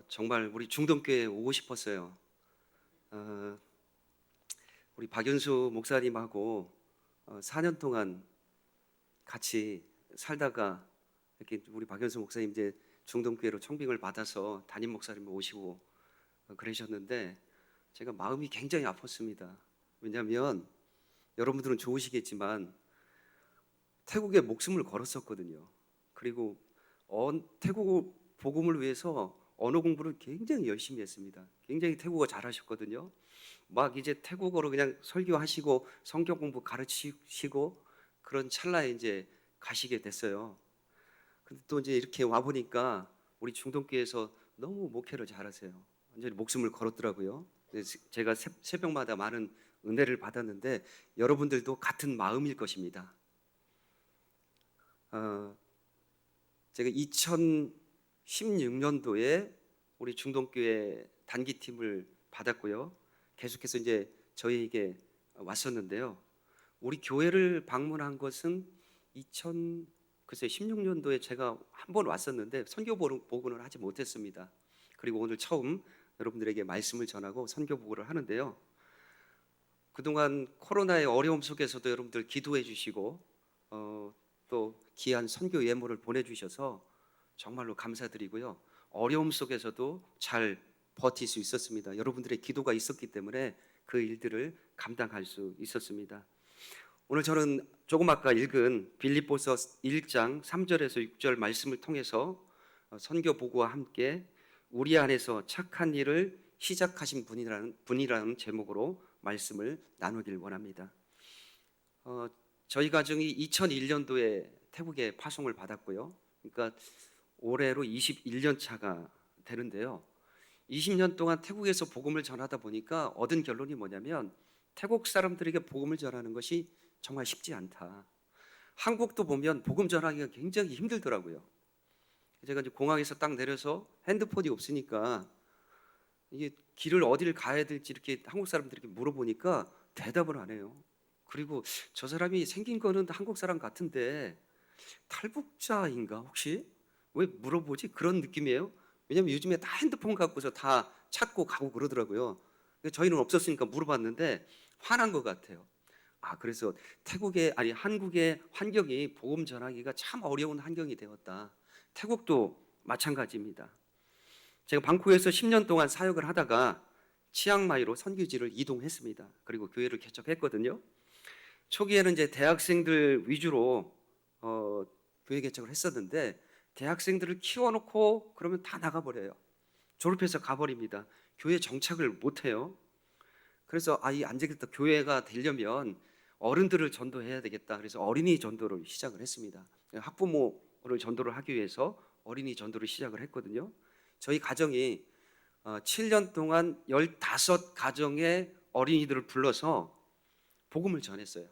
정말 우리 중동교회에 오고 싶었어요. 어, 우리 박연수 목사님하고 4년 동안 같이 살다가 이렇게 우리 박연수 목사님 이제 중동교회로 청빙을 받아서 담임 목사님 오시고 그러셨는데 제가 마음이 굉장히 아팠습니다. 왜냐하면 여러분들은 좋으시겠지만 태국에 목숨을 걸었었거든요. 그리고 태국 복음을 위해서 언어 공부를 굉장히 열심히 했습니다. 굉장히 태국어 잘하셨거든요. 막 이제 태국어로 그냥 설교하시고 성경 공부 가르치시고 그런 찰나에 이제 가시게 됐어요. 근데 또 이제 이렇게 와 보니까 우리 중동교회에서 너무 목회를 잘하세요. 완전히 목숨을 걸었더라고요. 그래서 제가 새벽마다 많은 은혜를 받았는데 여러분들도 같은 마음일 것입니다. 제가 2016년도에 우리 중동교회 단기팀을 받았고요. 계속해서 이제 저희에게 왔었는데요. 우리 교회를 방문한 것은 2016년도에 제가 한 번 왔었는데 선교 보고는 하지 못했습니다. 그리고 오늘 처음 여러분들에게 말씀을 전하고 선교 보고를 하는데요. 그동안 코로나의 어려움 속에서도 여러분들 기도해 주시고 또 귀한 선교 예물을 보내주셔서 정말로 감사드리고요. 어려움 속에서도 잘 버틸 수 있었습니다. 여러분들의 기도가 있었기 때문에 그 일들을 감당할 수 있었습니다. 오늘 저는 조금 아까 읽은 빌립보서 1장 3절에서 6절 말씀을 통해서 선교 보고와 함께 우리 안에서 착한 일을 시작하신 분이라는 제목으로 말씀을 나누길 원합니다. 저희 가정이 2001년도에 태국에 파송을 받았고요. 그러니까 올해로 21년 차가 되는데요. 20년 동안 태국에서 복음을 전하다 보니까 얻은 결론이 뭐냐면 태국 사람들에게 복음을 전하는 것이 정말 쉽지 않다. 한국도 보면 복음 전하기가 굉장히 힘들더라고요. 제가 이제 공항에서 딱 내려서 핸드폰이 없으니까 이게 길을 어디를 가야 될지 이렇게 한국 사람들에게 물어보니까 대답을 안 해요. 그리고 저 사람이 생긴 거는 한국 사람 같은데 탈북자인가 혹시? 왜 물어보지? 그런 느낌이에요. 왜냐면 요즘에 다 핸드폰 갖고서 다 찾고 가고 그러더라고요. 저희는 없었으니까 물어봤는데 화난 것 같아요. 그래서 한국의 환경이 복음 전하기가 참 어려운 환경이 되었다. 태국도 마찬가지입니다. 제가 방콕에서 10년 동안 사역을 하다가 치앙마이로 선교지를 이동했습니다. 그리고 교회를 개척했거든요. 초기에는 이제 대학생들 위주로 교회 개척을 했었는데 대학생들을 키워놓고 그러면 다 나가버려요. 졸업해서 가버립니다. 교회 정착을 못해요. 그래서 이 안 되겠다. 교회가 되려면 어른들을 전도해야 되겠다. 그래서 어린이 전도를 시작을 했습니다. 학부모를 전도를 하기 위해서 어린이 전도를 시작을 했거든요. 저희 가정이 7년 동안 15가정의 어린이들을 불러서 복음을 전했어요.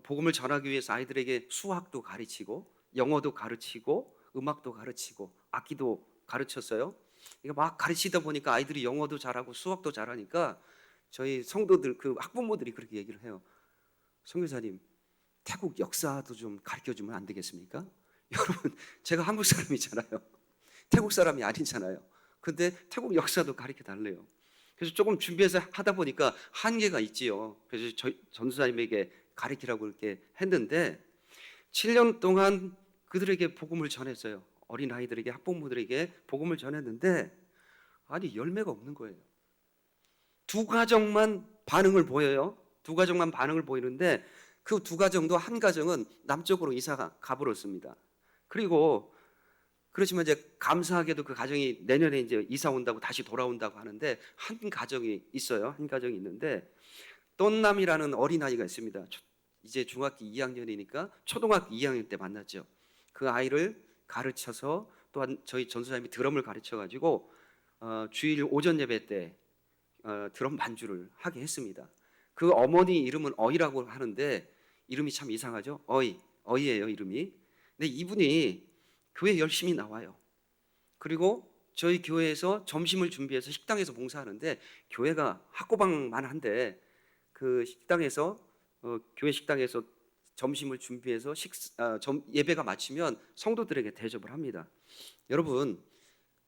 복음을 전하기 위해서 아이들에게 수학도 가르치고 영어도 가르치고 음악도 가르치고 악기도 가르쳤어요. 이거 막 가르치다 보니까 아이들이 영어도 잘하고 수학도 잘하니까 저희 성도들 그 학부모들이 그렇게 얘기를 해요. 선교사님, 태국 역사도 좀 가르쳐 주면 안 되겠습니까? 여러분, 제가 한국 사람이잖아요. 태국 사람이 아니잖아요. 근데 태국 역사도 가르쳐 달래요. 그래서 조금 준비해서 하다 보니까 한계가 있지요. 그래서 저희 전도사님에게 가르치라고 이렇게 했는데 7년 동안 그들에게 복음을 전했어요. 어린 아이들에게 학부모들에게 복음을 전했는데 열매가 없는 거예요. 두 가정만 반응을 보여요. 두 가정만 반응을 보이는데 그 두 가정도 한 가정은 남쪽으로 이사가 가버렸습니다. 그리고 그렇지만 이제 감사하게도 그 가정이 내년에 이제 이사 온다고 다시 돌아온다고 하는데 한 가정이 있어요. 한 가정이 있는데 똠남이라는 어린아이가 있습니다. 이제 중학교 2학년이니까 초등학교 2학년 때 만났죠. 그 아이를 가르쳐서 또한 저희 전수사님이 드럼을 가르쳐 가지고 주일 오전 예배 때 드럼 반주를 하게 했습니다. 그 어머니 이름은 어이라고 하는데 이름이 참 이상하죠. 어이예요 이름이. 근데 이분이 교회 열심히 나와요. 그리고 저희 교회에서 점심을 준비해서 식당에서 봉사하는데 교회가 학고방만 한데 그 식당에서 교회 식당에서 점심을 준비해서 예배가 마치면 성도들에게 대접을 합니다. 여러분,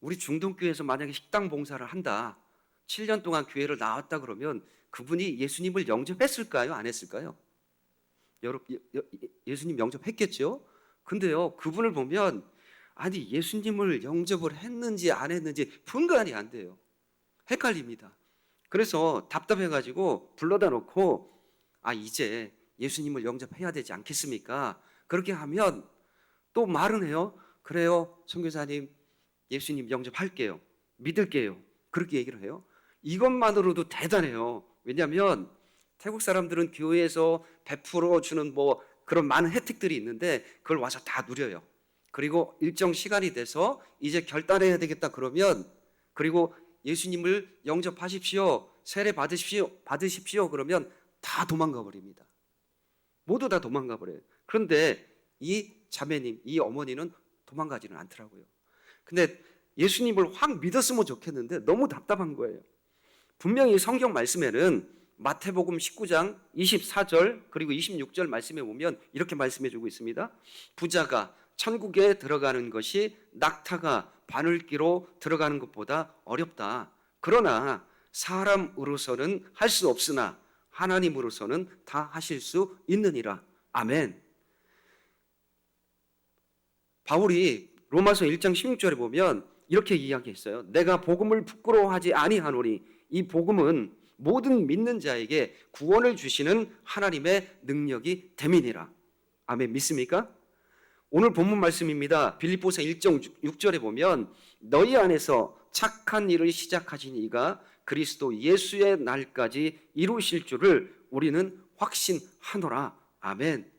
우리 중동교회에서 만약에 식당 봉사를 한다, 7년 동안 교회를 나왔다 그러면 그분이 예수님을 영접했을까요? 안 했을까요? 예수님 영접했겠죠? 근데요, 그분을 보면 아니 예수님을 영접을 했는지 안 했는지 분간이 안 돼요. 헷갈립니다. 그래서 답답해가지고 불러다 놓고 이제 예수님을 영접해야 되지 않겠습니까? 그렇게 하면 또 말은 해요. 그래요, 선교사님, 예수님 영접할게요. 믿을게요. 그렇게 얘기를 해요. 이것만으로도 대단해요. 왜냐하면 태국 사람들은 교회에서 베풀어 주는 그런 많은 혜택들이 있는데 그걸 와서 다 누려요. 그리고 일정 시간이 돼서 이제 결단해야 되겠다 그러면, 그리고 예수님을 영접하십시오, 세례 받으십시오 그러면 다 도망가 버립니다. 모두 다 도망가 버려요. 그런데 이 자매님, 이 어머니는 도망가지는 않더라고요. 근데 예수님을 확 믿었으면 좋겠는데 너무 답답한 거예요. 분명히 성경 말씀에는 마태복음 19장 24절 그리고 26절 말씀에 보면 이렇게 말씀해 주고 있습니다. 부자가 천국에 들어가는 것이 낙타가 바늘기로 들어가는 것보다 어렵다. 그러나 사람으로서는 할 수 없으나 하나님으로서는 다 하실 수 있느니라. 아멘. 바울이 로마서 1장 16절에 보면 이렇게 이야기했어요. 내가 복음을 부끄러워하지 아니하노니 이 복음은 모든 믿는 자에게 구원을 주시는 하나님의 능력이 됨이니라. 아멘. 믿습니까? 오늘 본문 말씀입니다. 빌립보서 1장 6절에 보면 너희 안에서 착한 일을 시작하신 이가 그리스도 예수의 날까지 이루실 줄을 우리는 확신하노라. 아멘.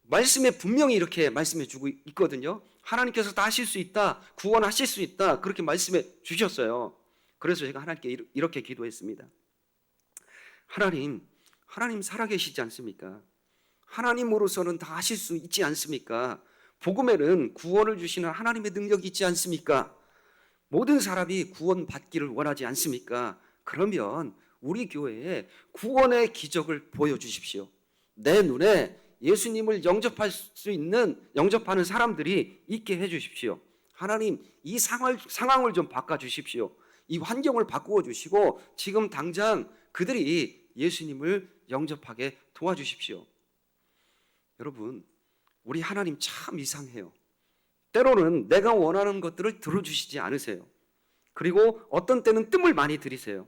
말씀에 분명히 이렇게 말씀해 주고 있거든요. 하나님께서 다 하실 수 있다, 구원하실 수 있다, 그렇게 말씀해 주셨어요. 그래서 제가 하나님께 이렇게 기도했습니다. 하나님 살아계시지 않습니까? 하나님으로서는 다 하실 수 있지 않습니까? 복음에는 구원을 주시는 하나님의 능력이 있지 않습니까? 모든 사람이 구원받기를 원하지 않습니까? 그러면 우리 교회에 구원의 기적을 보여주십시오. 내 눈에 예수님을 영접할 수 있는, 영접하는 사람들이 있게 해주십시오. 하나님, 이 상황을 좀 바꿔주십시오. 이 환경을 바꾸어 주시고 지금 당장 그들이 예수님을 영접하게 도와주십시오. 여러분, 우리 하나님 참 이상해요. 때로는 내가 원하는 것들을 들어주시지 않으세요. 그리고 어떤 때는 뜸을 많이 들이세요.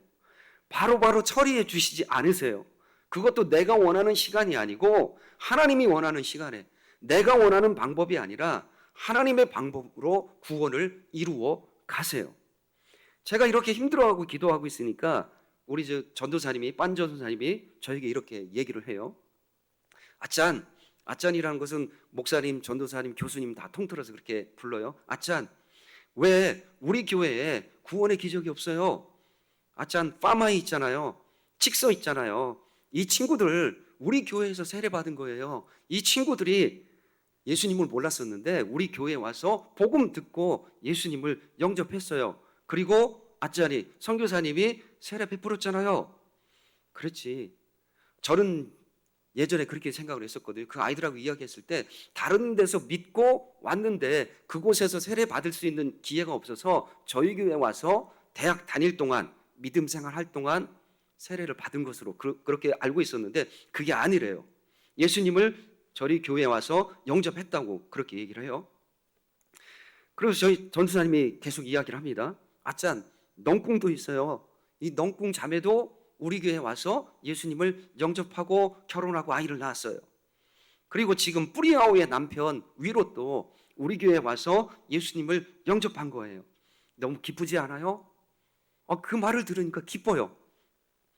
바로바로 처리해 주시지 않으세요. 그것도 내가 원하는 시간이 아니고 하나님이 원하는 시간에, 내가 원하는 방법이 아니라 하나님의 방법으로 구원을 이루어 가세요. 제가 이렇게 힘들어하고 기도하고 있으니까 우리 전도사님이, 빤 전도사님이 저에게 이렇게 얘기를 해요. 아짠이라는 것은 목사님, 전도사님, 교수님 다 통틀어서 그렇게 불러요. 아짠, 왜 우리 교회에 구원의 기적이 없어요? 아짠, 파마이 있잖아요. 칙서 있잖아요. 이 친구들 우리 교회에서 세례받은 거예요. 이 친구들이 예수님을 몰랐었는데 우리 교회에 와서 복음 듣고 예수님을 영접했어요. 그리고 아짜리 선교사님이 세례 베풀었잖아요. 그렇지. 저는 예전에 그렇게 생각을 했었거든요. 그 아이들하고 이야기했을 때 다른 데서 믿고 왔는데 그곳에서 세례 받을 수 있는 기회가 없어서 저희 교회에 와서 대학 다닐 동안, 믿음 생활할 동안 세례를 받은 것으로 그렇게 알고 있었는데 그게 아니래요. 예수님을 저희 교회에 와서 영접했다고 그렇게 얘기를 해요. 그래서 저희 전도사님이 계속 이야기를 합니다. 아짠, 넝꿍도 있어요. 이 넝꿍 자매도 우리 교회에 와서 예수님을 영접하고 결혼하고 아이를 낳았어요. 그리고 지금 뿌리아오의 남편 위로도 우리 교회에 와서 예수님을 영접한 거예요. 너무 기쁘지 않아요? 그 말을 들으니까 기뻐요.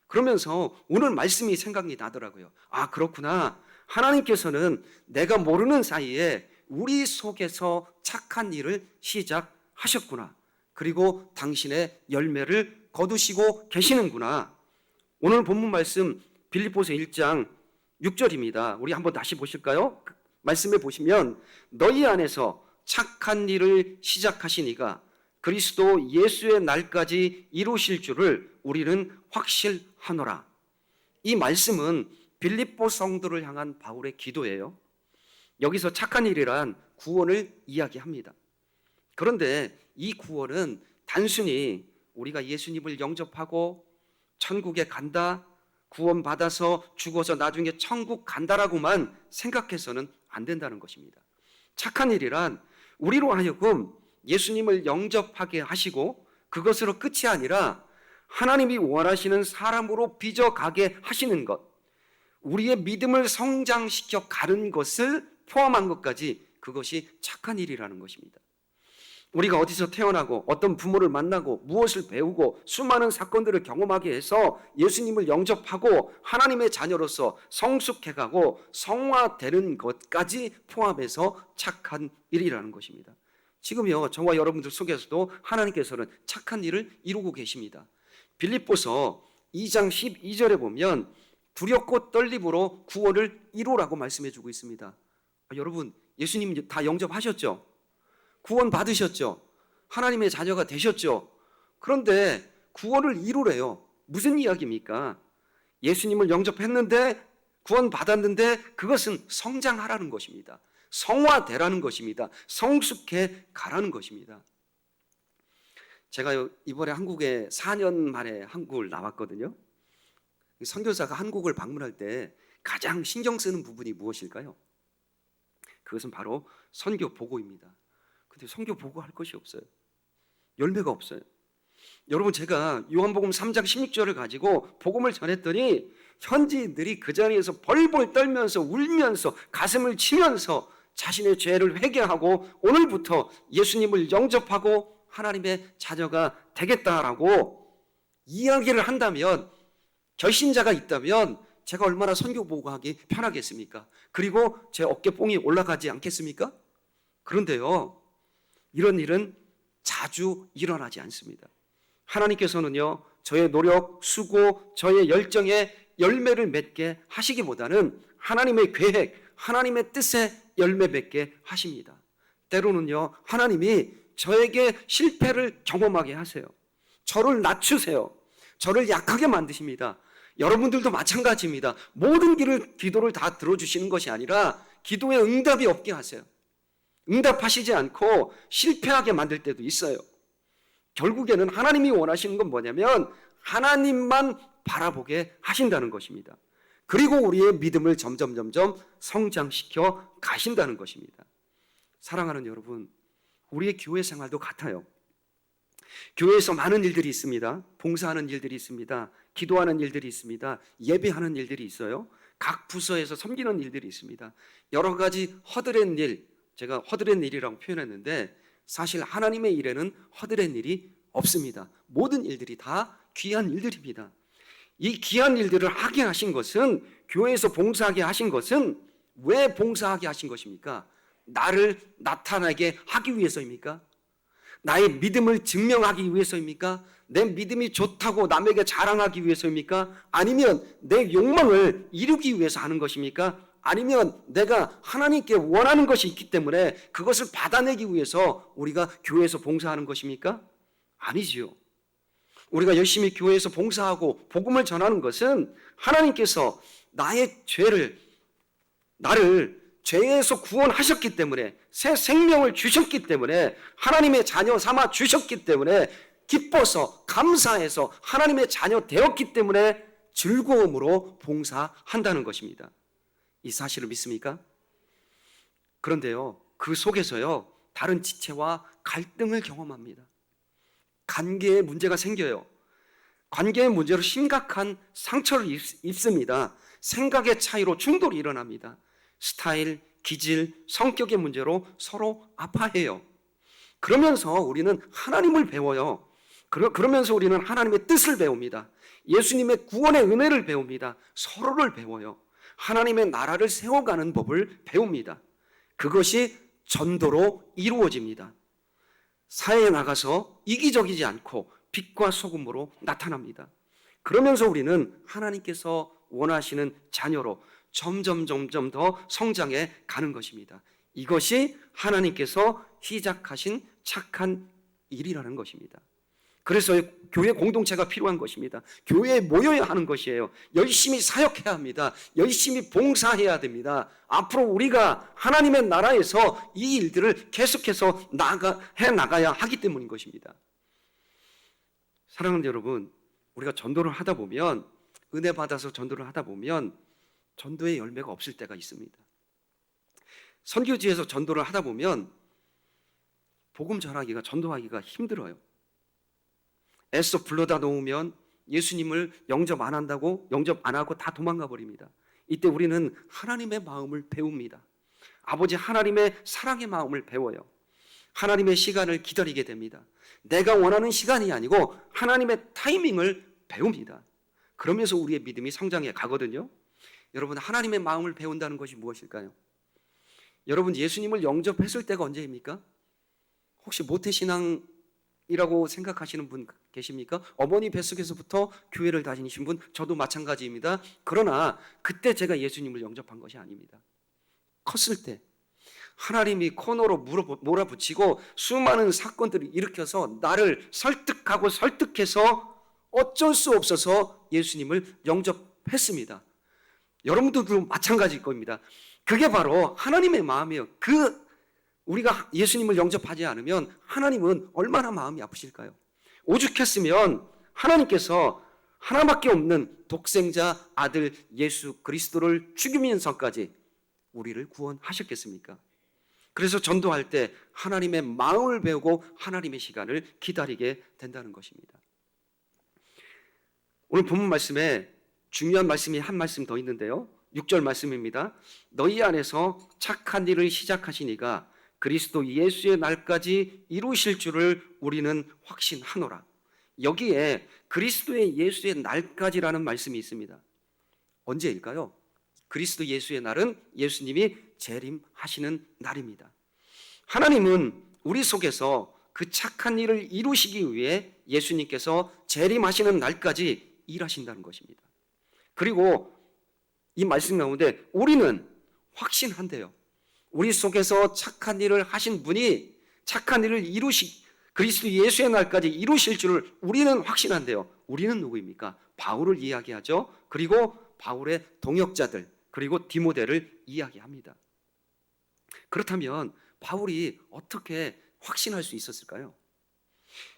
그러면서 오늘 말씀이 생각이 나더라고요. 그렇구나. 하나님께서는 내가 모르는 사이에 우리 속에서 착한 일을 시작하셨구나. 그리고 당신의 열매를 거두시고 계시는구나. 오늘 본문 말씀 빌립보서 1장 6절입니다. 우리 한번 다시 보실까요? 말씀에 보시면 너희 안에서 착한 일을 시작하신 이가 그리스도 예수의 날까지 이루실 줄을 우리는 확실하노라. 이 말씀은 빌립보 성도를 향한 바울의 기도예요. 여기서 착한 일이란 구원을 이야기합니다. 그런데 이 구원은 단순히 우리가 예수님을 영접하고 천국에 간다, 구원받아서 죽어서 나중에 천국 간다라고만 생각해서는 안 된다는 것입니다. 착한 일이란 우리로 하여금 예수님을 영접하게 하시고 그것으로 끝이 아니라 하나님이 원하시는 사람으로 빚어가게 하시는 것, 우리의 믿음을 성장시켜 가는 것을 포함한 것까지, 그것이 착한 일이라는 것입니다. 우리가 어디서 태어나고 어떤 부모를 만나고 무엇을 배우고 수많은 사건들을 경험하게 해서 예수님을 영접하고 하나님의 자녀로서 성숙해가고 성화되는 것까지 포함해서 착한 일이라는 것입니다. 지금요, 저와 여러분들 속에서도 하나님께서는 착한 일을 이루고 계십니다. 빌립보서 2장 12절에 보면 두렵고 떨림으로 구원을 이루라고 말씀해주고 있습니다. 여러분, 예수님 다 영접하셨죠? 구원 받으셨죠? 하나님의 자녀가 되셨죠? 그런데 구원을 이루래요. 무슨 이야기입니까? 예수님을 영접했는데, 구원 받았는데, 그것은 성장하라는 것입니다. 성화되라는 것입니다. 성숙해 가라는 것입니다. 제가 이번에 한국에 4년 만에 한국을 나왔거든요. 선교사가 한국을 방문할 때 가장 신경 쓰는 부분이 무엇일까요? 그것은 바로 선교 보고입니다. 근데 선교 보고할 것이 없어요. 열매가 없어요. 여러분, 제가 요한복음 3장 16절을 가지고 복음을 전했더니 현지인들이 그 자리에서 벌벌 떨면서 울면서 가슴을 치면서 자신의 죄를 회개하고 오늘부터 예수님을 영접하고 하나님의 자녀가 되겠다라고 이야기를 한다면, 결신자가 있다면 제가 얼마나 선교 보고하기 편하겠습니까? 그리고 제 어깨뽕이 올라가지 않겠습니까? 그런데요, 이런 일은 자주 일어나지 않습니다. 하나님께서는요, 저의 노력, 수고, 저의 열정에 열매를 맺게 하시기보다는 하나님의 계획, 하나님의 뜻에 열매 맺게 하십니다. 때로는요, 하나님이 저에게 실패를 경험하게 하세요. 저를 낮추세요. 저를 약하게 만드십니다. 여러분들도 마찬가지입니다. 모든 기도를 다 들어주시는 것이 아니라 기도에 응답이 없게 하세요. 응답하시지 않고 실패하게 만들 때도 있어요. 결국에는 하나님이 원하시는 건 뭐냐면 하나님만 바라보게 하신다는 것입니다. 그리고 우리의 믿음을 점점 성장시켜 가신다는 것입니다. 사랑하는 여러분, 우리의 교회 생활도 같아요. 교회에서 많은 일들이 있습니다. 봉사하는 일들이 있습니다. 기도하는 일들이 있습니다. 예배하는 일들이 있어요. 각 부서에서 섬기는 일들이 있습니다. 여러 가지 허드렛 일, 제가 허드렛 일이라고 표현했는데 사실 하나님의 일에는 허드렛 일이 없습니다. 모든 일들이 다 귀한 일들입니다. 이 귀한 일들을 하게 하신 것은, 교회에서 봉사하게 하신 것은 왜 봉사하게 하신 것입니까? 나를 나타나게 하기 위해서입니까? 나의 믿음을 증명하기 위해서입니까? 내 믿음이 좋다고 남에게 자랑하기 위해서입니까? 아니면 내 욕망을 이루기 위해서 하는 것입니까? 아니면 내가 하나님께 원하는 것이 있기 때문에 그것을 받아내기 위해서 우리가 교회에서 봉사하는 것입니까? 아니지요. 우리가 열심히 교회에서 봉사하고 복음을 전하는 것은 하나님께서 나를 죄에서 구원하셨기 때문에, 새 생명을 주셨기 때문에, 하나님의 자녀 삼아 주셨기 때문에, 기뻐서 감사해서 하나님의 자녀 되었기 때문에 즐거움으로 봉사한다는 것입니다. 이 사실을 믿습니까? 그런데요, 그 속에서요, 다른 지체와 갈등을 경험합니다. 관계에 문제가 생겨요. 관계의 문제로 심각한 상처를 입습니다. 생각의 차이로 충돌이 일어납니다. 스타일, 기질, 성격의 문제로 서로 아파해요. 그러면서 우리는 하나님을 배워요. 그러면서 우리는 하나님의 뜻을 배웁니다. 예수님의 구원의 은혜를 배웁니다. 서로를 배워요. 하나님의 나라를 세워가는 법을 배웁니다. 그것이 전도로 이루어집니다. 사회에 나가서 이기적이지 않고 빛과 소금으로 나타납니다. 그러면서 우리는 하나님께서 원하시는 자녀로 점점 더 성장해 가는 것입니다. 이것이 하나님께서 시작하신 착한 일이라는 것입니다. 그래서 교회 공동체가 필요한 것입니다. 교회에 모여야 하는 것이에요. 열심히 사역해야 합니다. 열심히 봉사해야 됩니다. 앞으로 우리가 하나님의 나라에서 이 일들을 계속해서 나가야 하기 때문인 것입니다. 사랑하는 여러분, 우리가 전도를 하다 보면, 은혜 받아서 전도를 하다 보면 전도의 열매가 없을 때가 있습니다. 선교지에서 전도를 하다 보면 복음 전하기가, 전도하기가 힘들어요. 애써 불러다 놓으면 예수님을 영접 안 한다고, 영접 안 하고 다 도망가 버립니다. 이때 우리는 하나님의 마음을 배웁니다. 아버지 하나님의 사랑의 마음을 배워요. 하나님의 시간을 기다리게 됩니다. 내가 원하는 시간이 아니고 하나님의 타이밍을 배웁니다. 그러면서 우리의 믿음이 성장해 가거든요. 여러분, 하나님의 마음을 배운다는 것이 무엇일까요? 여러분, 예수님을 영접했을 때가 언제입니까? 혹시 모태신앙이라고 생각하시는 분 계십니까? 어머니 뱃속에서부터 교회를 다니신 분, 저도 마찬가지입니다. 그러나 그때 제가 예수님을 영접한 것이 아닙니다. 컸을 때 하나님이 코너로 몰아붙이고 수많은 사건들을 일으켜서 나를 설득해서 어쩔 수 없어서 예수님을 영접했습니다. 여러분들도 마찬가지일 겁니다. 그게 바로 하나님의 마음이에요. 우리가 예수님을 영접하지 않으면 하나님은 얼마나 마음이 아프실까요? 오죽했으면 하나님께서 하나밖에 없는 독생자 아들 예수 그리스도를 죽이면서까지 우리를 구원하셨겠습니까? 그래서 전도할 때 하나님의 마음을 배우고 하나님의 시간을 기다리게 된다는 것입니다. 오늘 본문 말씀에 중요한 말씀이 한 말씀 더 있는데요. 6절 말씀입니다. 너희 안에서 착한 일을 시작하신 이가 그리스도 예수의 날까지 이루실 줄을 우리는 확신하노라. 여기에 그리스도의 예수의 날까지라는 말씀이 있습니다. 언제일까요? 그리스도 예수의 날은 예수님이 재림하시는 날입니다. 하나님은 우리 속에서 그 착한 일을 이루시기 위해 예수님께서 재림하시는 날까지 일하신다는 것입니다. 그리고 이 말씀 가운데 우리는 확신한대요. 우리 속에서 착한 일을 하신 분이 착한 일을 그리스도 예수의 날까지 이루실 줄을 우리는 확신한대요. 우리는 누구입니까? 바울을 이야기하죠. 그리고 바울의 동역자들, 그리고 디모데를 이야기합니다. 그렇다면 바울이 어떻게 확신할 수 있었을까요?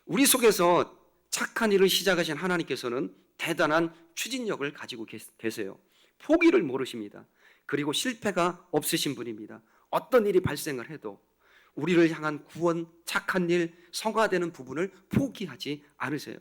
우리 속에서 착한 일을 시작하신 하나님께서는 대단한 추진력을 가지고 계세요. 포기를 모르십니다. 그리고 실패가 없으신 분입니다. 어떤 일이 발생을 해도 우리를 향한 구원, 착한 일, 성화되는 부분을 포기하지 않으세요.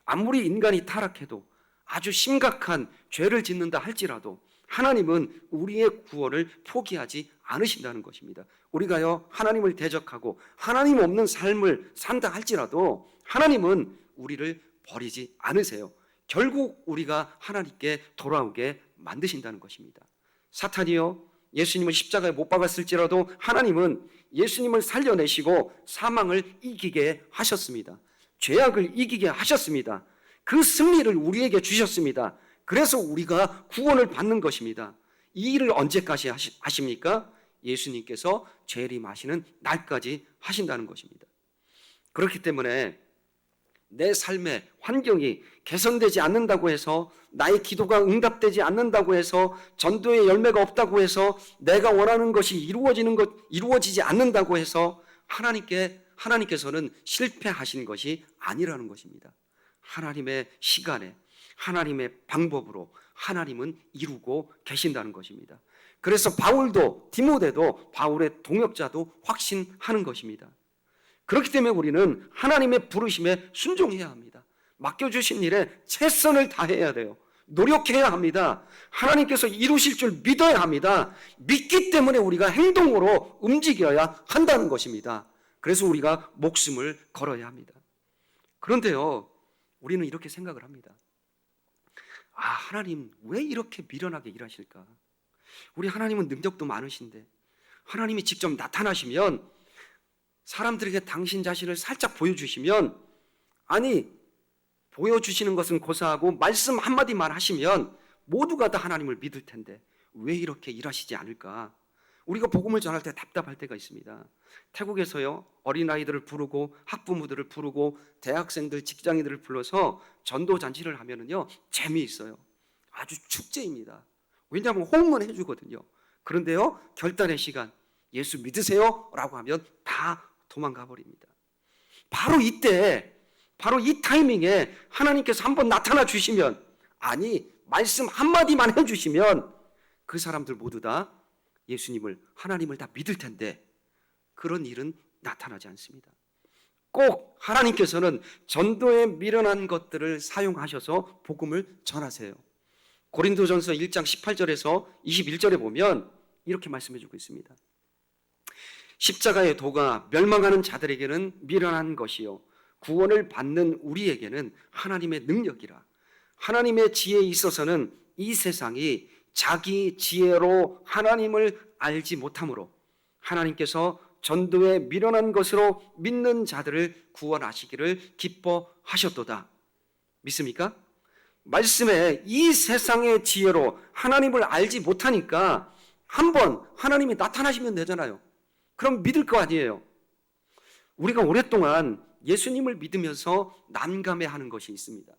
아무리 인간이 타락해도 아주 심각한 죄를 짓는다 할지라도 하나님은 우리의 구원을 포기하지 않으신다는 것입니다. 우리가요, 하나님을 대적하고 하나님 없는 삶을 산다 할지라도 하나님은 우리를 버리지 않으세요. 결국 우리가 하나님께 돌아오게 만드신다는 것입니다. 사탄이요, 예수님을 십자가에 못 박았을지라도 하나님은 예수님을 살려내시고 사망을 이기게 하셨습니다. 죄악을 이기게 하셨습니다. 그 승리를 우리에게 주셨습니다. 그래서 우리가 구원을 받는 것입니다. 이 일을 언제까지 하십니까? 예수님께서 재림하시는 날까지 하신다는 것입니다. 그렇기 때문에 내 삶의 환경이 개선되지 않는다고 해서, 나의 기도가 응답되지 않는다고 해서, 전도의 열매가 없다고 해서, 내가 원하는 것이 이루어지지 않는다고 해서 하나님께서는 실패하신 것이 아니라는 것입니다. 하나님의 시간에, 하나님의 방법으로 하나님은 이루고 계신다는 것입니다. 그래서 바울도, 디모데도, 바울의 동역자도 확신하는 것입니다. 그렇기 때문에 우리는 하나님의 부르심에 순종해야 합니다. 맡겨주신 일에 최선을 다해야 돼요. 노력해야 합니다. 하나님께서 이루실 줄 믿어야 합니다. 믿기 때문에 우리가 행동으로 움직여야 한다는 것입니다. 그래서 우리가 목숨을 걸어야 합니다. 그런데요, 우리는 이렇게 생각을 합니다. 하나님 왜 이렇게 미련하게 일하실까? 우리 하나님은 능력도 많으신데 하나님이 직접 나타나시면, 사람들에게 당신 자신을 살짝 보여주시면, 보여주시는 것은 고사하고 말씀 한마디만 하시면 모두가 다 하나님을 믿을 텐데 왜 이렇게 일하시지 않을까? 우리가 복음을 전할 때 답답할 때가 있습니다. 태국에서요, 어린아이들을 부르고 학부모들을 부르고 대학생들, 직장인들을 불러서 전도 잔치를 하면은요, 재미있어요. 아주 축제입니다. 왜냐하면 호응은 해주거든요. 그런데요, 결단의 시간, 예수 믿으세요? 라고 하면 다 도망가 버립니다. 바로 바로 이 타이밍에 하나님께서 한번 나타나 주시면, 아니 말씀 한마디만 해주시면 그 사람들 모두 다 예수님을, 하나님을 다 믿을 텐데 그런 일은 나타나지 않습니다. 꼭 하나님께서는 전도에 미련한 것들을 사용하셔서 복음을 전하세요. 고린도전서 1장 18절에서 21절에 보면 이렇게 말씀해 주고 있습니다. 십자가의 도가 멸망하는 자들에게는 미련한 것이요 구원을 받는 우리에게는 하나님의 능력이라. 하나님의 지혜에 있어서는 이 세상이 자기 지혜로 하나님을 알지 못하므로 하나님께서 전도에 미련한 것으로 믿는 자들을 구원하시기를 기뻐하셨도다. 믿습니까? 말씀에 이 세상의 지혜로 하나님을 알지 못하니까 한번 하나님이 나타나시면 되잖아요. 그럼 믿을 거 아니에요. 우리가 오랫동안 예수님을 믿으면서 난감해하는 것이 있습니다.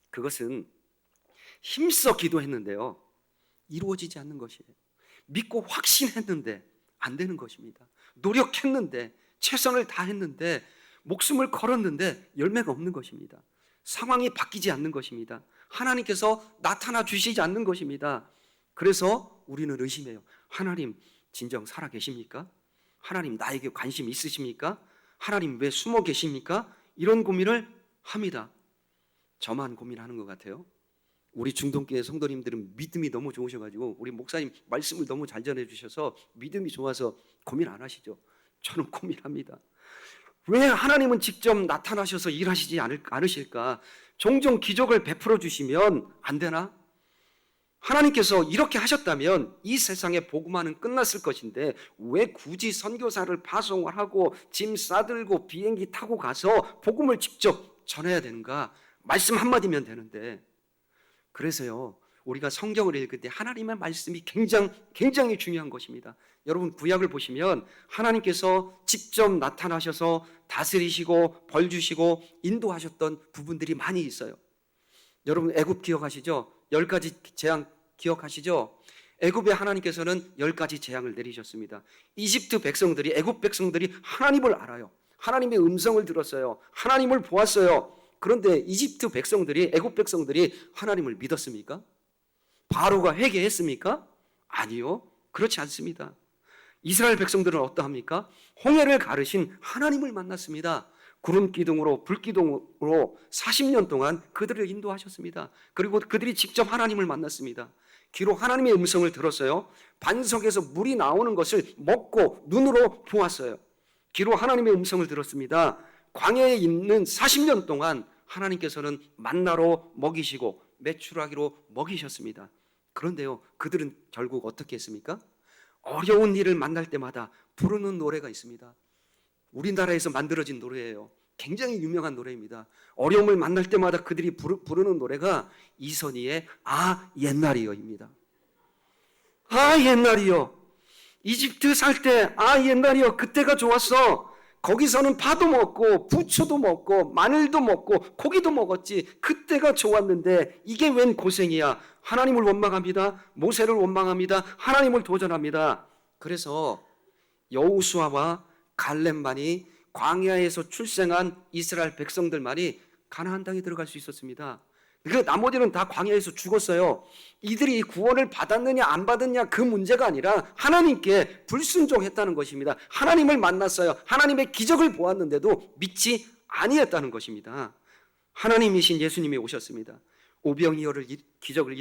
그것은 힘써 기도했는데요, 이루어지지 않는 것이에요. 믿고 확신했는데 안 되는 것입니다. 노력했는데, 최선을 다했는데, 목숨을 걸었는데 열매가 없는 것입니다. 상황이 바뀌지 않는 것입니다. 하나님께서 나타나 주시지 않는 것입니다. 그래서 우리는 의심해요. 하나님 진정 살아 계십니까? 하나님 나에게 관심 있으십니까? 하나님 왜 숨어 계십니까? 이런 고민을 합니다. 저만 고민하는 것 같아요? 우리 중동교회 성도님들은 믿음이 너무 좋으셔가지고 우리 목사님 말씀을 너무 잘 전해주셔서 믿음이 좋아서 고민 안 하시죠? 저는 고민합니다. 왜 하나님은 직접 나타나셔서 일하시지 않으실까? 종종 기적을 베풀어 주시면 안 되나? 하나님께서 이렇게 하셨다면 이 세상의 복음화는 끝났을 것인데 왜 굳이 선교사를 파송을 하고 짐 싸들고 비행기 타고 가서 복음을 직접 전해야 되는가? 말씀 한마디면 되는데. 그래서요, 우리가 성경을 읽을 때 하나님의 말씀이 굉장히 중요한 것입니다. 여러분 구약을 보시면 하나님께서 직접 나타나셔서 다스리시고 벌 주시고 인도하셨던 부분들이 많이 있어요. 여러분 애굽 기억하시죠? 10가지 재앙 기억하시죠? 애굽에 하나님께서는 10가지 재앙을 내리셨습니다. 이집트 백성들이, 애굽 백성들이 하나님을 알아요. 하나님의 음성을 들었어요. 하나님을 보았어요. 그런데 이집트 백성들이, 애굽 백성들이 하나님을 믿었습니까? 바로가 회개했습니까? 아니요, 그렇지 않습니다. 이스라엘 백성들은 어떠합니까? 홍해를 가르신 하나님을 만났습니다. 구름 기둥으로, 불 기둥으로 40년 동안 그들을 인도하셨습니다. 그리고 그들이 직접 하나님을 만났습니다. 귀로 하나님의 음성을 들었어요. 반석에서 물이 나오는 것을 먹고 눈으로 보았어요. 귀로 하나님의 음성을 들었습니다. 광야에 있는 40년 동안 하나님께서는 만나로 먹이시고 메추라기로 먹이셨습니다. 그런데요, 그들은 결국 어떻게 했습니까? 어려운 일을 만날 때마다 부르는 노래가 있습니다. 우리나라에서 만들어진 노래예요. 굉장히 유명한 노래입니다. 어려움을 만날 때마다 그들이 부르는 노래가 이선희의 아 옛날이여입니다. 아 옛날이여. 이집트 살 때 아 옛날이여, 그때가 좋았어. 거기서는 파도 먹고 부초도 먹고 마늘도 먹고 고기도 먹었지. 그때가 좋았는데 이게 웬 고생이야. 하나님을 원망합니다. 모세를 원망합니다. 하나님을 도전합니다. 그래서 여호수아와 갈렙만이, 광야에서 출생한 이스라엘 백성들만이 가나안 땅에 들어갈 수 있었습니다. 그 나머지는 다 광야에서 죽었어요. 이들이 구원을 받았느냐 안 받았느냐 그 문제가 아니라 하나님께 불순종했다는 것입니다. 하나님을 만났어요. 하나님의 기적을 보았는데도 믿지 아니했다는 것입니다. 하나님이신 예수님이 오셨습니다. 오병이어를 기적을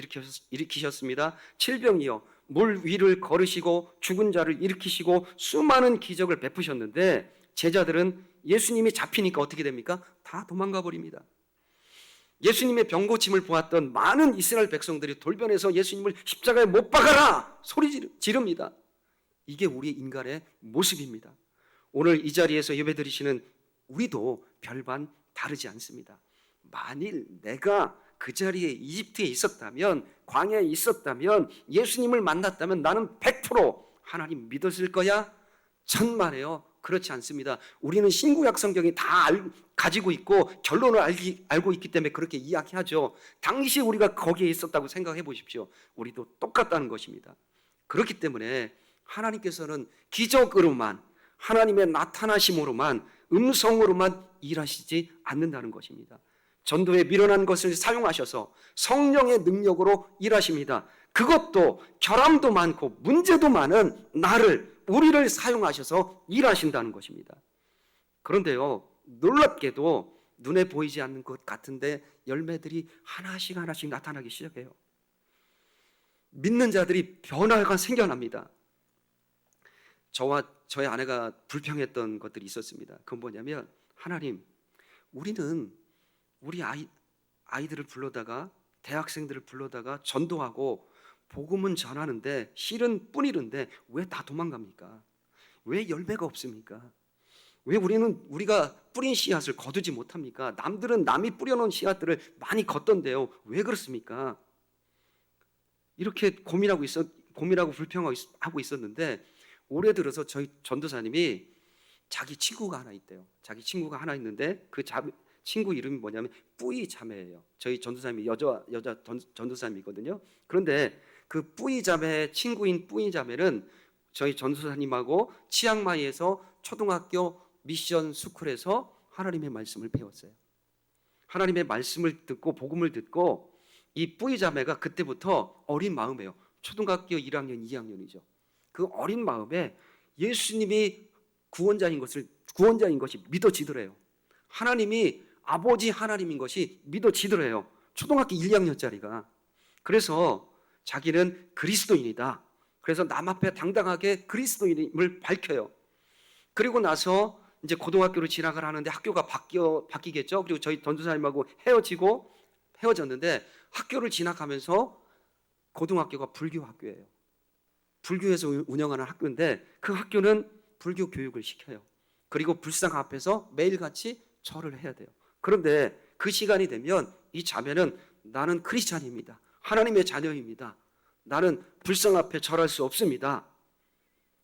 일으키셨습니다. 칠병이어 물 위를 걸으시고 죽은 자를 일으키시고 수많은 기적을 베푸셨는데 제자들은 예수님이 잡히니까 어떻게 됩니까? 다 도망가 버립니다. 예수님의 병고침을 보았던 많은 이스라엘 백성들이 돌변해서 예수님을 십자가에 못 박아라 소리 지릅니다. 이게 우리 인간의 모습입니다. 오늘 이 자리에서 예배드리시는 우리도 별반 다르지 않습니다. 만일 내가 그 자리에 이집트에 있었다면, 광야에 있었다면, 예수님을 만났다면 나는 100% 하나님 믿었을 거야? 천만에요. 그렇지 않습니다. 우리는 신구약 성경이 다 가지고 있고 결론을 알고 있기 때문에 그렇게 이야기하죠. 당시 우리가 거기에 있었다고 생각해 보십시오. 우리도 똑같다는 것입니다. 그렇기 때문에 하나님께서는 기적으로만, 하나님의 나타나심으로만 음성으로만 일하시지 않는다는 것입니다. 전도에 미련한 것을 사용하셔서 성령의 능력으로 일하십니다. 그것도 결함도 많고 문제도 많은 우리를 사용하셔서 일하신다는 것입니다. 그런데요, 놀랍게도 눈에 보이지 않는 것 같은데 열매들이 하나씩 나타나기 시작해요. 믿는 자들이 변화가 생겨납니다. 저와 저의 아내가 불평했던 것들이 있었습니다. 그건 뭐냐면, 하나님, 우리는 우리 아이들을 불러다가, 대학생들을 불러다가 전도하고 복음은 전하는데 실은 뿌리는데 왜 다 도망갑니까? 왜 열매가 없습니까? 왜 우리가 뿌린 씨앗을 거두지 못합니까? 남들은 남이 뿌려놓은 씨앗들을 많이 걷던데요, 왜 그렇습니까? 이렇게 고민하고 불평하고 있었는데, 올해 들어서 저희 전도사님이 자기 친구가 하나 있대요. 자기 친구가 하나 있는데 그 친구 이름이 뭐냐면 뿌이 자매예요. 저희 전도사님이 여자 전도사님이거든요. 그런데 그 뿌이 자매, 친구인 뿌이 자매는 저희 전도사님하고 치앙마이에서 초등학교 미션 스쿨에서 하나님의 말씀을 배웠어요. 하나님의 말씀을 듣고 복음을 듣고, 이 뿌이 자매가 그때부터 어린 마음이에요. 초등학교 1학년, 2학년이죠. 그 어린 마음에 예수님이 구원자인 것이 믿어지더래요. 하나님이 아버지 하나님인 것이 믿어지더래요. 초등학교 1, 2학년짜리가. 그래서 자기는 그리스도인이다. 그래서 남 앞에 당당하게 그리스도인임을 밝혀요. 그리고 나서 이제 고등학교로 진학을 하는데 학교가 바뀌겠죠. 그리고 저희 전도사님하고 헤어졌는데, 학교를 진학하면서 고등학교가 불교 학교예요. 불교에서 운영하는 학교인데 그 학교는 불교 교육을 시켜요. 그리고 불상 앞에서 매일같이 절을 해야 돼요. 그런데 그 시간이 되면 이 자매는, 나는 크리스찬입니다, 하나님의 자녀입니다, 나는 불상 앞에 절할 수 없습니다,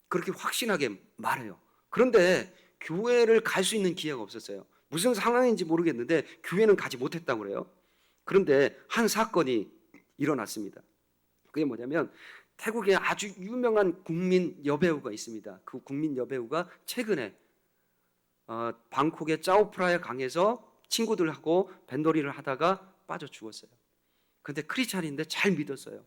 그렇게 확신하게 말해요. 그런데 교회를 갈 수 있는 기회가 없었어요. 무슨 상황인지 모르겠는데 교회는 가지 못했다고 그래요. 그런데 한 사건이 일어났습니다. 그게 뭐냐면, 태국에 아주 유명한 국민 여배우가 있습니다. 그 국민 여배우가 최근에 방콕의 짜오프라야 강에서 친구들하고 뱃놀이를 하다가 빠져 죽었어요. 그런데 크리스찬인데 잘 믿었어요.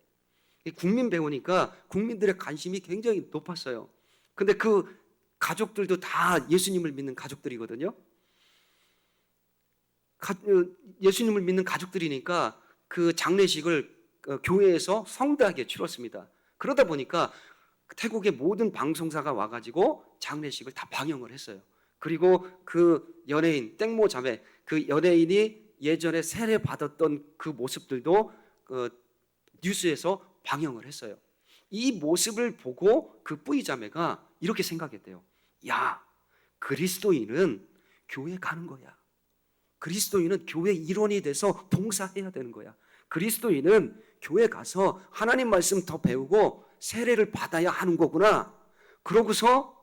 국민 배우니까 국민들의 관심이 굉장히 높았어요. 근데 그 가족들도 다 예수님을 믿는 가족들이거든요. 예수님을 믿는 가족들이니까 그 장례식을 교회에서 성대하게 치렀습니다. 그러다 보니까 태국의 모든 방송사가 와가지고 장례식을 다 방영을 했어요. 그리고 그 연예인 땡모 자매, 그 연예인이 예전에 세례 받았던 그 모습들도 뉴스에서 방영을 했어요. 이 모습을 보고 그 뿌이 자매가 이렇게 생각했대요. 야, 그리스도인은 교회 가는 거야. 그리스도인은 교회 일원이 돼서 봉사해야 되는 거야. 그리스도인은 교회 가서 하나님 말씀 더 배우고 세례를 받아야 하는 거구나. 그러고서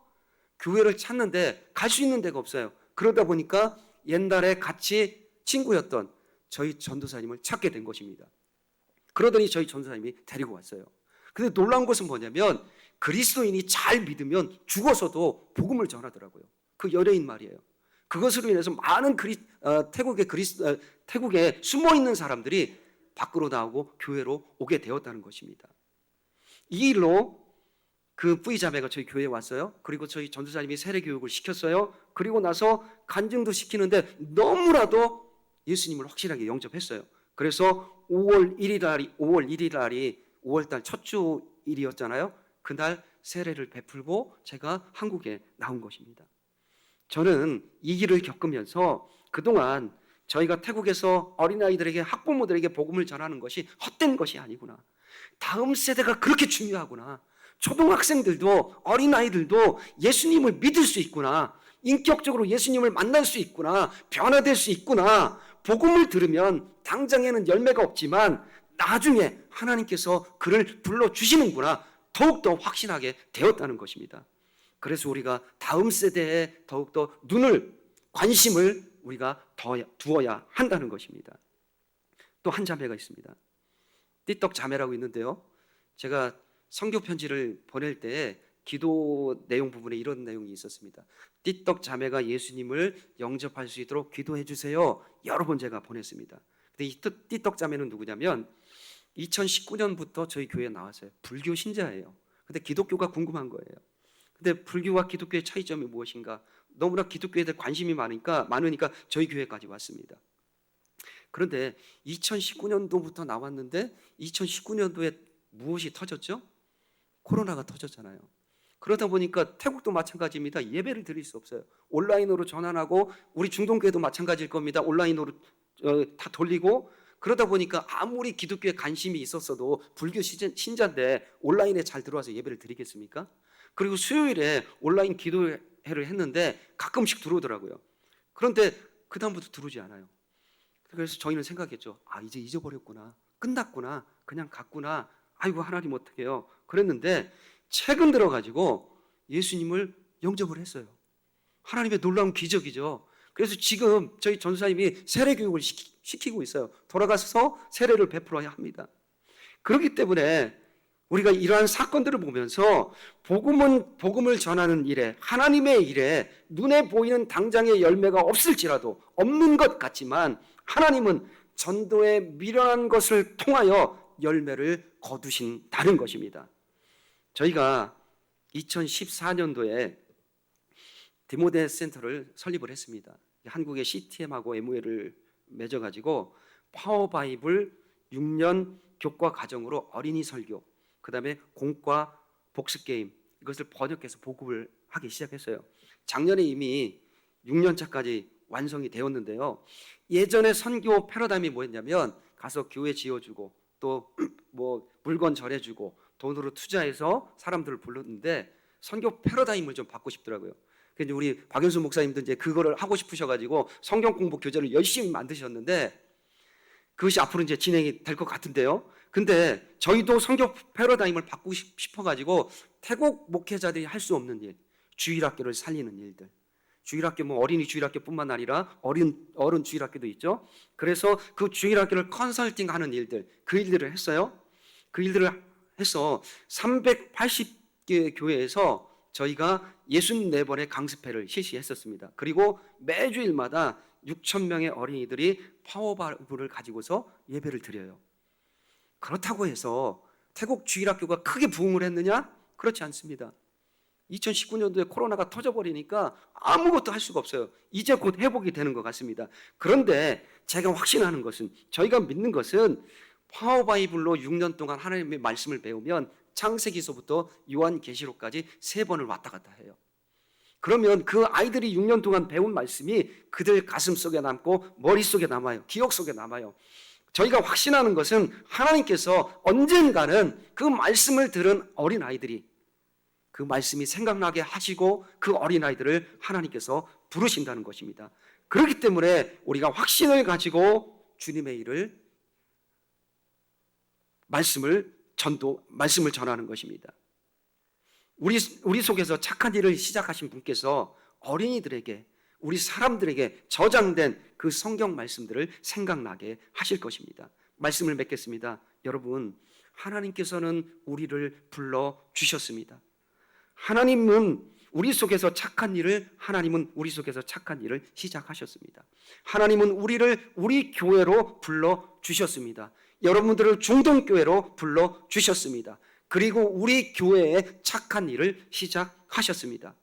교회를 찾는데 갈 수 있는 데가 없어요. 그러다 보니까 옛날에 같이 친구였던 저희 전도사님을 찾게 된 것입니다. 그러더니 저희 전도사님이 데리고 왔어요. 근데 놀라운 것은 뭐냐면, 그리스도인이 잘 믿으면 죽어서도 복음을 전하더라고요. 그 연예인 말이에요. 그것으로 인해서 많은 태국에 숨어 있는 사람들이 밖으로 나오고 교회로 오게 되었다는 것입니다. 이 일로 그 뿌이 자매가 저희 교회에 왔어요. 그리고 저희 전도사님이 세례 교육을 시켰어요. 그리고 나서 간증도 시키는데 너무나도 예수님을 확실하게 영접했어요. 그래서 5월 1일 날이 5월달 첫 주 일이었잖아요. 그날 세례를 베풀고 제가 한국에 나온 것입니다. 저는 이 길을 겪으면서 그동안 저희가 태국에서 어린아이들에게, 학부모들에게 복음을 전하는 것이 헛된 것이 아니구나, 다음 세대가 그렇게 중요하구나, 초등학생들도 어린아이들도 예수님을 믿을 수 있구나, 인격적으로 예수님을 만날 수 있구나, 변화될 수 있구나, 복음을 들으면 당장에는 열매가 없지만 나중에 하나님께서 그를 불러주시는구나, 더욱더 확신하게 되었다는 것입니다. 그래서 우리가 다음 세대에 더욱더 관심을 우리가 더 두어야 한다는 것입니다. 또 한 자매가 있습니다. 띠떡 자매라고 있는데요, 제가 선교 편지를 보낼 때 기도 내용 부분에 이런 내용이 있었습니다. 띠떡 자매가 예수님을 영접할 수 있도록 기도해 주세요. 여러 번 제가 보냈습니다. 근데 이 띠떡 자매는 누구냐면 2019년부터 저희 교회에 나왔어요. 불교 신자예요. 근데 기독교가 궁금한 거예요. 근데 불교와 기독교의 차이점이 무엇인가? 너무나 기독교에 대해 관심이 많으니까 저희 교회까지 왔습니다. 그런데 2019년도부터 나왔는데 2019년도에 무엇이 터졌죠? 코로나가 터졌잖아요. 그러다 보니까 태국도 마찬가지입니다. 예배를 드릴 수 없어요. 온라인으로 전환하고 우리 중동교회도 마찬가지일 겁니다. 온라인으로 다 돌리고 그러다 보니까 아무리 기독교에 관심이 있었어도 불교 신자인데 온라인에 잘 들어와서 예배를 드리겠습니까? 그리고 수요일에 온라인 기도회를 했는데 가끔씩 들어오더라고요. 그런데 그 다음부터 들어오지 않아요. 그래서 저희는 생각했죠. 아, 이제 잊어버렸구나. 끝났구나. 그냥 갔구나. 아이고 하나님 어떡해요. 그랬는데 최근 들어가지고 예수님을 영접을 했어요. 하나님의 놀라운 기적이죠. 그래서 지금 저희 전사님이 세례 교육을 시키고 있어요. 돌아가서 세례를 베풀어야 합니다. 그렇기 때문에 우리가 이러한 사건들을 보면서 복음을 전하는 일에, 하나님의 일에 눈에 보이는 당장의 열매가 없을지라도 없는 것 같지만 하나님은 전도에 미련한 것을 통하여 열매를 거두신다는 것입니다. 저희가 2014년도에 디모데 센터를 설립을 했습니다. 한국의 CTM하고 MOL을 맺어가지고 파워바이블 6년 교과 과정으로 어린이 설교, 그 다음에 공과 복습게임 이것을 번역해서 보급을 하기 시작했어요. 작년에 이미 6년차까지 완성이 되었는데요. 예전에 선교 패러다임이 뭐였냐면 가서 교회 지어주고 또 뭐 물건 전해주고 돈으로 투자해서 사람들을 불렀는데 선교 패러다임을 좀 받고 싶더라고요. 그래서 우리 박연수 목사님도 이제 그거를 하고 싶으셔가지고 성경 공부 교재를 열심히 만드셨는데 그것이 앞으로 이제 진행이 될 것 같은데요. 근데 저희도 성경 패러다임을 받고 싶어가지고 태국 목회자들이 할 수 없는 일, 주일학교를 살리는 일들, 주일학교 뭐 어린이 주일학교뿐만 아니라 어른 주일학교도 있죠. 그래서 그 주일학교를 컨설팅하는 일들, 그 일들을 했어요. 그 일들을 해서 380개 교회에서 저희가 64번의 강습회를 실시했었습니다. 그리고 매주일마다 6,000명의 어린이들이 파워바이블을 가지고서 예배를 드려요. 그렇다고 해서 태국 주일학교가 크게 부흥을 했느냐? 그렇지 않습니다. 2019년도에 코로나가 터져버리니까 아무것도 할 수가 없어요. 이제 곧 회복이 되는 것 같습니다. 그런데 제가 확신하는 것은, 저희가 믿는 것은 파워바이블로 6년 동안 하나님의 말씀을 배우면 창세기서부터 요한계시록까지 3번을 왔다 갔다 해요. 그러면 그 아이들이 6년 동안 배운 말씀이 그들 가슴 속에 남고 머릿속에 남아요. 기억 속에 남아요. 저희가 확신하는 것은 하나님께서 언젠가는 그 말씀을 들은 어린아이들이 그 말씀이 생각나게 하시고 그 어린아이들을 하나님께서 부르신다는 것입니다. 그렇기 때문에 우리가 확신을 가지고 주님의 일을 말씀을 전하는 것입니다. 우리 속에서 착한 일을 시작하신 분께서 어린이들에게, 우리 사람들에게 저장된 그 성경 말씀들을 생각나게 하실 것입니다. 말씀을 맺겠습니다. 여러분, 하나님께서는 우리를 불러 주셨습니다. 하나님은 우리 속에서 착한 일을 시작하셨습니다. 하나님은 우리 교회로 불러 주셨습니다. 여러분들을 중동교회로 불러 주셨습니다. 그리고 우리 교회에 착한 일을 시작하셨습니다.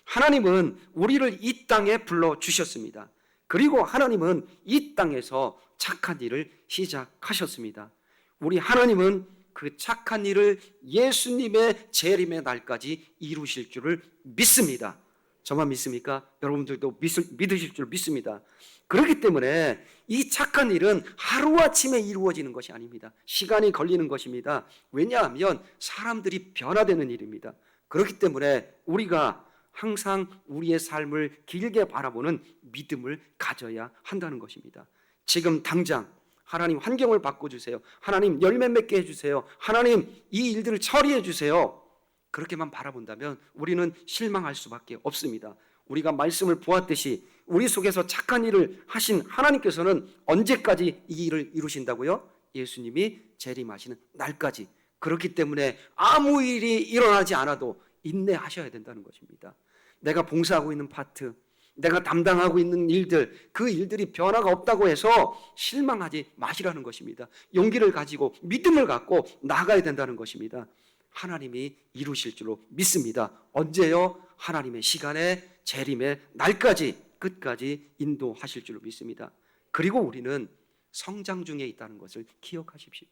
하나님은 우리를 이 땅에 불러 주셨습니다. 그리고 하나님은 이 땅에서 착한 일을 시작하셨습니다. 우리 하나님은 그 착한 일을 예수님의 재림의 날까지 이루실 줄을 믿습니다. 저만 믿습니까? 여러분들도 믿으실 줄 믿습니다. 그렇기 때문에 이 착한 일은 하루아침에 이루어지는 것이 아닙니다. 시간이 걸리는 것입니다. 왜냐하면 사람들이 변화되는 일입니다. 그렇기 때문에 우리가 항상 우리의 삶을 길게 바라보는 믿음을 가져야 한다는 것입니다. 지금 당장 하나님 환경을 바꿔주세요. 하나님 열매 맺게 해주세요. 하나님 이 일들을 처리해 주세요. 그렇게만 바라본다면 우리는 실망할 수밖에 없습니다. 우리가 말씀을 보았듯이 우리 속에서 착한 일을 하신 하나님께서는 언제까지 이 일을 이루신다고요? 예수님이 재림하시는 날까지. 그렇기 때문에 아무 일이 일어나지 않아도 인내하셔야 된다는 것입니다. 내가 봉사하고 있는 파트, 내가 담당하고 있는 일들, 그 일들이 변화가 없다고 해서 실망하지 마시라는 것입니다. 용기를 가지고 믿음을 갖고 나아가야 된다는 것입니다. 하나님이 이루실 줄로 믿습니다. 언제요? 하나님의 시간에, 재림의 날까지, 끝까지 인도하실 줄로 믿습니다. 그리고 우리는 성장 중에 있다는 것을 기억하십시오.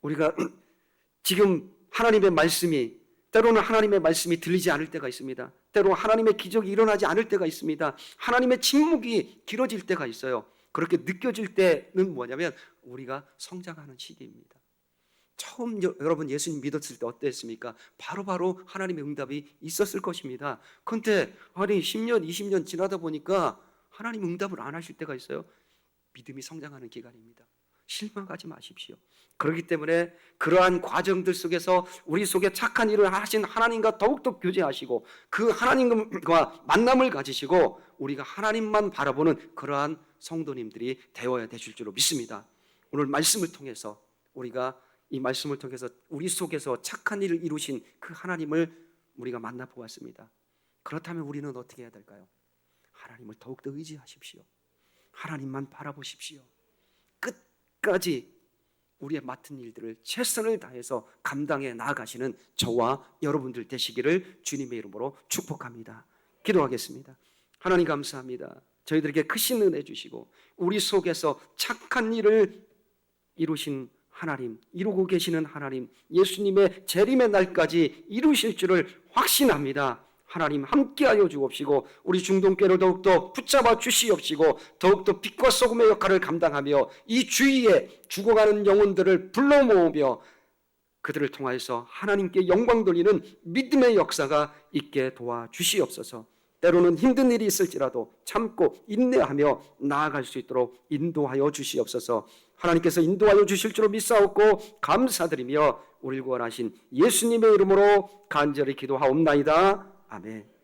우리가 지금 하나님의 말씀이, 때로는 하나님의 말씀이 들리지 않을 때가 있습니다. 때로 하나님의 기적이 일어나지 않을 때가 있습니다. 하나님의 침묵이 길어질 때가 있어요. 그렇게 느껴질 때는 뭐냐면 우리가 성장하는 시기입니다. 처음 여러분 예수님 믿었을 때 어땠습니까? 바로바로 하나님의 응답이 있었을 것입니다. 그런데 10년, 20년 지나다 보니까 하나님 응답을 안 하실 때가 있어요. 믿음이 성장하는 기간입니다. 실망하지 마십시오. 그렇기 때문에 그러한 과정들 속에서 우리 속에 착한 일을 하신 하나님과 더욱더 교제하시고 그 하나님과 만남을 가지시고 우리가 하나님만 바라보는 그러한 성도님들이 되어야 되실 줄로 믿습니다. 오늘 말씀을 통해서 우리가 이 말씀을 통해서 우리 속에서 착한 일을 이루신 그 하나님을 우리가 만나보았습니다. 그렇다면 우리는 어떻게 해야 될까요? 하나님을 더욱더 의지하십시오. 하나님만 바라보십시오. 끝까지 우리의 맡은 일들을 최선을 다해서 감당해 나아가시는 저와 여러분들 되시기를 주님의 이름으로 축복합니다. 기도하겠습니다. 하나님 감사합니다. 저희들에게 크신 은혜 주시고 우리 속에서 착한 일을 이루신 하나님, 이루고 계시는 하나님, 예수님의 재림의 날까지 이루실 줄을 확신합니다. 하나님 함께하여 주옵시고 우리 중동교회를 더욱더 붙잡아 주시옵시고 더욱더 빛과 소금의 역할을 감당하며 이 주위에 죽어가는 영혼들을 불러 모으며 그들을 통하여서 하나님께 영광 돌리는 믿음의 역사가 있게 도와주시옵소서. 때로는 힘든 일이 있을지라도 참고 인내하며 나아갈 수 있도록 인도하여 주시옵소서. 하나님께서 인도하여 주실 줄로 믿사옵고 감사드리며 우리를 구원하신 예수님의 이름으로 간절히 기도하옵나이다. 아멘.